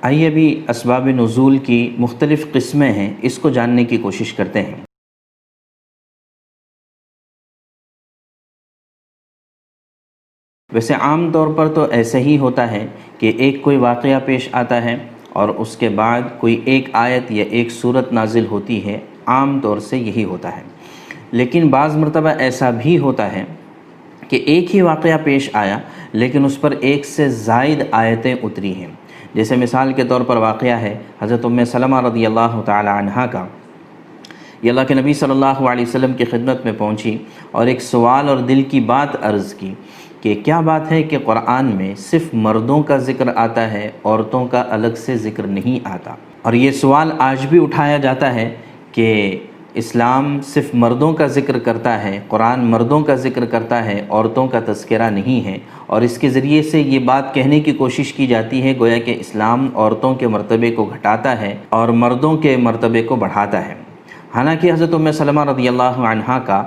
آئیے ابھی اسباب نزول کی مختلف قسمیں ہیں، اس کو جاننے کی کوشش کرتے ہیں۔ ویسے عام طور پر تو ایسے ہی ہوتا ہے کہ ایک کوئی واقعہ پیش آتا ہے اور اس کے بعد کوئی ایک آیت یا ایک سورت نازل ہوتی ہے، عام طور سے یہی ہوتا ہے۔ لیکن بعض مرتبہ ایسا بھی ہوتا ہے کہ ایک ہی واقعہ پیش آیا لیکن اس پر ایک سے زائد آیتیں اتری ہیں۔ جیسے مثال کے طور پر واقعہ ہے حضرت ام سلمہ رضی اللہ تعالی عنہا کا۔ یہ اللہ کے نبی صلی اللہ علیہ وسلم کی خدمت میں پہنچی اور ایک سوال اور دل کی بات عرض کی کہ کیا بات ہے کہ قرآن میں صرف مردوں کا ذکر آتا ہے، عورتوں کا الگ سے ذکر نہیں آتا۔ اور یہ سوال آج بھی اٹھایا جاتا ہے کہ اسلام صرف مردوں کا ذکر کرتا ہے، قرآن مردوں کا ذکر کرتا ہے، عورتوں کا تذکرہ نہیں ہے، اور اس کے ذریعے سے یہ بات کہنے کی کوشش کی جاتی ہے گویا کہ اسلام عورتوں کے مرتبے کو گھٹاتا ہے اور مردوں کے مرتبے کو بڑھاتا ہے۔ حالانکہ حضرت ام سلمہ رضی اللہ عنہا کا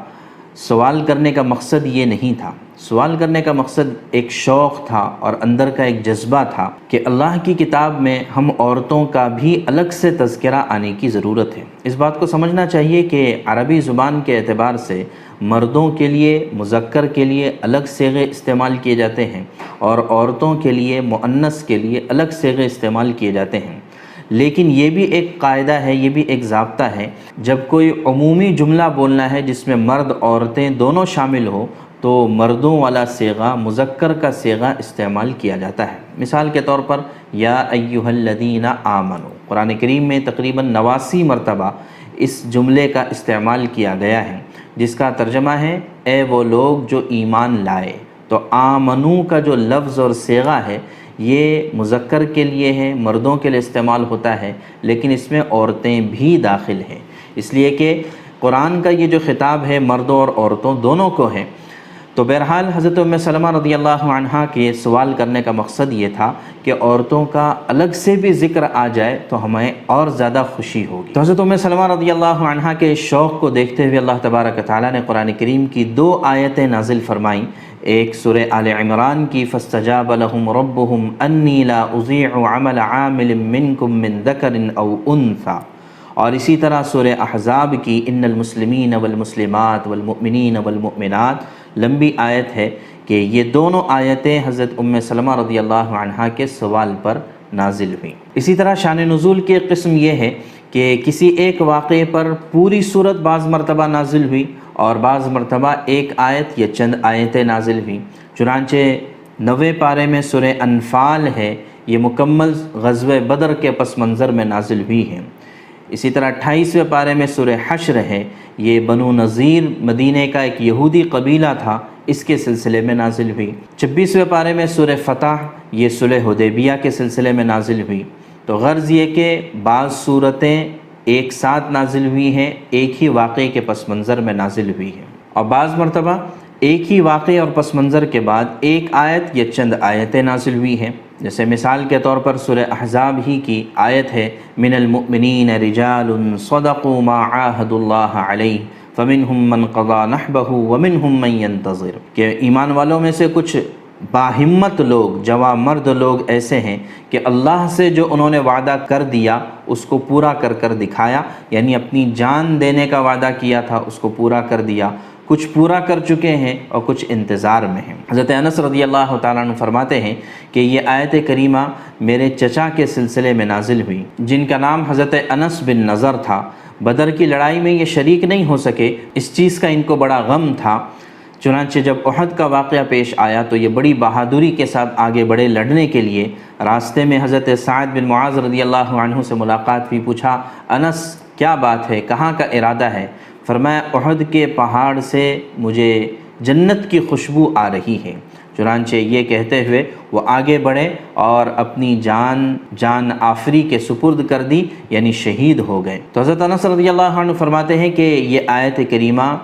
سوال کرنے کا مقصد یہ نہیں تھا۔ سوال کرنے کا مقصد ایک شوق تھا اور اندر کا ایک جذبہ تھا کہ اللہ کی کتاب میں ہم عورتوں کا بھی الگ سے تذکرہ آنے کی ضرورت ہے۔ اس بات کو سمجھنا چاہیے کہ عربی زبان کے اعتبار سے مردوں کے لیے مذکر کے لیے الگ صیغے استعمال کیے جاتے ہیں اور عورتوں کے لیے مؤنث کے لیے الگ صیغے استعمال کیے جاتے ہیں۔ لیکن یہ بھی ایک قاعدہ ہے، یہ بھی ایک ضابطہ ہے، جب کوئی عمومی جملہ بولنا ہے جس میں مرد عورتیں دونوں شامل ہو تو مردوں والا صیغہ مذکر کا صیغہ استعمال کیا جاتا ہے۔ مثال کے طور پر یا ایھا الذین آمنوا، قرآن کریم میں تقریباً 89 مرتبہ اس جملے کا استعمال کیا گیا ہے، جس کا ترجمہ ہے اے وہ لوگ جو ایمان لائے۔ تو آمنو کا جو لفظ اور صیغہ ہے یہ مذکر کے لیے ہے، مردوں کے لیے استعمال ہوتا ہے، لیکن اس میں عورتیں بھی داخل ہیں، اس لیے کہ قرآن کا یہ جو خطاب ہے مردوں اور عورتوں دونوں کو ہے۔ تو بہرحال حضرت ام سلمہ رضی اللہ عنہا کے سوال کرنے کا مقصد یہ تھا کہ عورتوں کا الگ سے بھی ذکر آ جائے تو ہمیں اور زیادہ خوشی ہوگی۔ تو حضرت ام سلمہ رضی اللہ عنہا کے شوق کو دیکھتے ہوئے اللہ تبارک و تعالیٰ نے قرآن کریم کی 2 آیتیں نازل فرمائیں۔ ایک سورہ آل عمران کی فاستجاب لهم ربهم انی لا اضیع عمل عامل منکم من ذکر او انثی، اور اسی طرح سورہ احزاب کی ان المسلمین والمسلمات والمؤمنین والمؤمنات، لمبی آیت ہے کہ یہ دونوں آیتیں حضرت ام سلمہ رضی اللہ عنہا کے سوال پر نازل ہوئیں۔ اسی طرح شان نزول کی ایک قسم یہ ہے کہ کسی ایک واقعے پر پوری صورت بعض مرتبہ نازل ہوئی اور بعض مرتبہ ایک آیت یا چند آیتیں نازل ہوئیں۔ چنانچہ 90 پارے میں سورہ انفال ہے، یہ مکمل غزوہ بدر کے پس منظر میں نازل ہوئی ہیں۔ اسی طرح 28ویں پارے میں سورہ حشر ہے، یہ بنو نذیر مدینہ کا ایک یہودی قبیلہ تھا، اس کے سلسلے میں نازل ہوئی۔ 26ویں پارے میں سورہ فتح، یہ صلح حدیبیہ کے سلسلے میں نازل ہوئی۔ تو غرض یہ کہ بعض صورتیں ایک ساتھ نازل ہوئی ہیں، ایک ہی واقعے کے پس منظر میں نازل ہوئی ہیں، اور بعض مرتبہ ایک ہی واقعے اور پس منظر کے بعد ایک آیت یا چند آیتیں نازل ہوئی ہیں۔ جیسے مثال کے طور پر سورہ احزاب ہی کی آیت ہے من المؤمنین رجال صدقوا ما عاہدوا اللہ علیہ فمنہم من قضى نحبہ ومنہم من ينتظر، کہ ایمان والوں میں سے کچھ باہمت لوگ، جواں مرد لوگ ایسے ہیں کہ اللہ سے جو انہوں نے وعدہ کر دیا اس کو پورا کر کر دکھایا، یعنی اپنی جان دینے کا وعدہ کیا تھا اس کو پورا کر دیا، کچھ پورا کر چکے ہیں اور کچھ انتظار میں ہیں۔ حضرت انس رضی اللہ تعالیٰ عنہ فرماتے ہیں کہ یہ آیت کریمہ میرے چچا کے سلسلے میں نازل ہوئی، جن کا نام حضرت انس بن نضر تھا۔ بدر کی لڑائی میں یہ شریک نہیں ہو سکے، اس چیز کا ان کو بڑا غم تھا۔ چنانچہ جب احد کا واقعہ پیش آیا تو یہ بڑی بہادری کے ساتھ آگے بڑھے لڑنے کے لیے۔ راستے میں حضرت سعد بن معاذ رضی اللہ عنہ سے ملاقات ہوئی، پوچھا انس کیا بات ہے، کہاں کا ارادہ ہے؟ فرمایا احد کے پہاڑ سے مجھے جنت کی خوشبو آ رہی ہے۔ چنانچہ یہ کہتے ہوئے وہ آگے بڑھے اور اپنی جان آفری کے سپرد کر دی، یعنی شہید ہو گئے۔ تو حضرت انس رضی اللہ عنہ فرماتے ہیں کہ یہ آیت کریمہ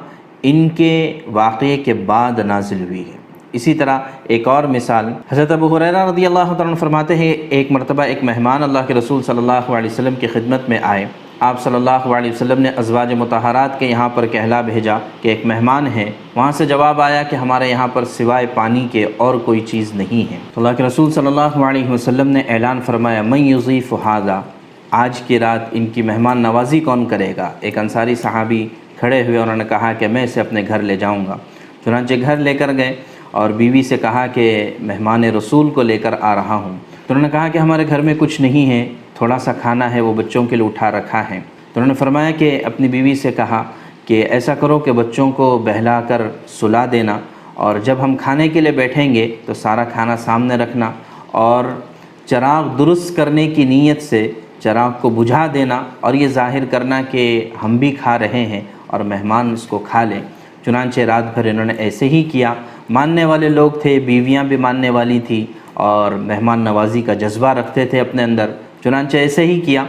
ان کے واقعے کے بعد نازل ہوئی ہے۔ اسی طرح ایک اور مثال حضرت ابو ہریرہ رضی اللہ عنہ فرماتے ہیں ایک مرتبہ ایک مہمان اللہ کے رسول صلی اللہ علیہ وسلم کی خدمت میں آئے آپ صلی اللہ علیہ وسلم نے ازواج مطہرات کے یہاں پر کہلا بھیجا کہ ایک مہمان ہے، وہاں سے جواب آیا کہ ہمارے یہاں پر سوائے پانی کے اور کوئی چیز نہیں ہے۔ تو اللہ کے رسول صلی اللہ علیہ وسلم نے اعلان فرمایا من یضیف ھذا، آج کی رات ان کی مہمان نوازی کون کرے گا؟ ایک انصاری صحابی کھڑے ہوئے، انہوں نے کہا کہ میں اسے اپنے گھر لے جاؤں گا۔ چنانچہ گھر لے کر گئے اور بیوی سے کہا کہ مہمان رسول کو لے کر آ رہا ہوں۔ تو انہوں نے کہا کہ ہمارے گھر میں کچھ نہیں ہے، تھوڑا سا کھانا ہے، وہ بچوں کے لیے اٹھا رکھا ہے۔ تو انہوں نے فرمایا کہ اپنی بیوی سے کہا کہ ایسا کرو کہ بچوں کو بہلا کر سلا دینا، اور جب ہم کھانے کے لیے بیٹھیں گے تو سارا کھانا سامنے رکھنا، اور چراغ درست کرنے کی نیت سے چراغ کو بجھا دینا، اور یہ ظاہر کرنا کہ ہم بھی کھا رہے ہیں اور مہمان اس کو کھا لیں۔ چنانچہ رات بھر انہوں نے ایسے ہی کیا۔ ماننے والے لوگ تھے، بیویاں بھی ماننے والی تھیں اور مہمان نوازی کا جذبہ رکھتے تھے اپنے اندر، چنانچہ ایسے ہی کیا۔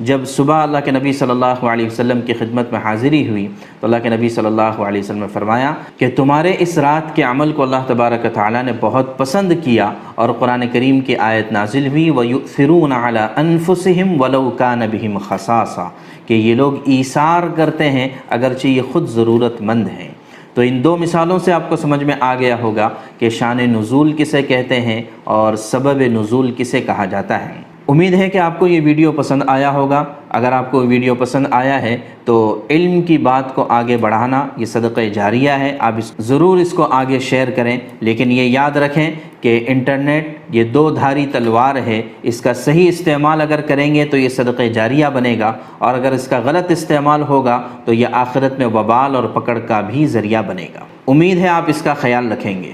جب صبح اللہ کے نبی صلی اللہ علیہ وسلم کی خدمت میں حاضری ہوئی تو اللہ کے نبی صلی اللہ علیہ وسلم نے فرمایا کہ تمہارے اس رات کے عمل کو اللہ تبارک و تعالیٰ نے بہت پسند کیا، اور قرآن کریم کی آیت نازل ہوئی وَيُؤْثِرُونَ عَلَىٰ أَنفُسِهِمْ وَلَوْ كَانَ بِهِمْ خَصَاصَةٌ، کہ یہ لوگ ایثار کرتے ہیں اگرچہ یہ خود ضرورت مند ہیں۔ تو ان دو مثالوں سے آپ کو سمجھ میں آ گیا ہوگا کہ شان نزول کسے کہتے ہیں اور سبب نزول کسے کہا جاتا ہے۔ امید ہے کہ آپ کو یہ ویڈیو پسند آیا ہوگا۔ اگر آپ کو ویڈیو پسند آیا ہے تو علم کی بات کو آگے بڑھانا یہ صدقہ جاریہ ہے، آپ ضرور اس کو آگے شیئر کریں، لیکن یہ یاد رکھیں کہ انٹرنیٹ یہ دو دھاری تلوار ہے، اس کا صحیح استعمال اگر کریں گے تو یہ صدقہ جاریہ بنے گا، اور اگر اس کا غلط استعمال ہوگا تو یہ آخرت میں وبال اور پکڑ کا بھی ذریعہ بنے گا۔ امید ہے آپ اس کا خیال رکھیں گے۔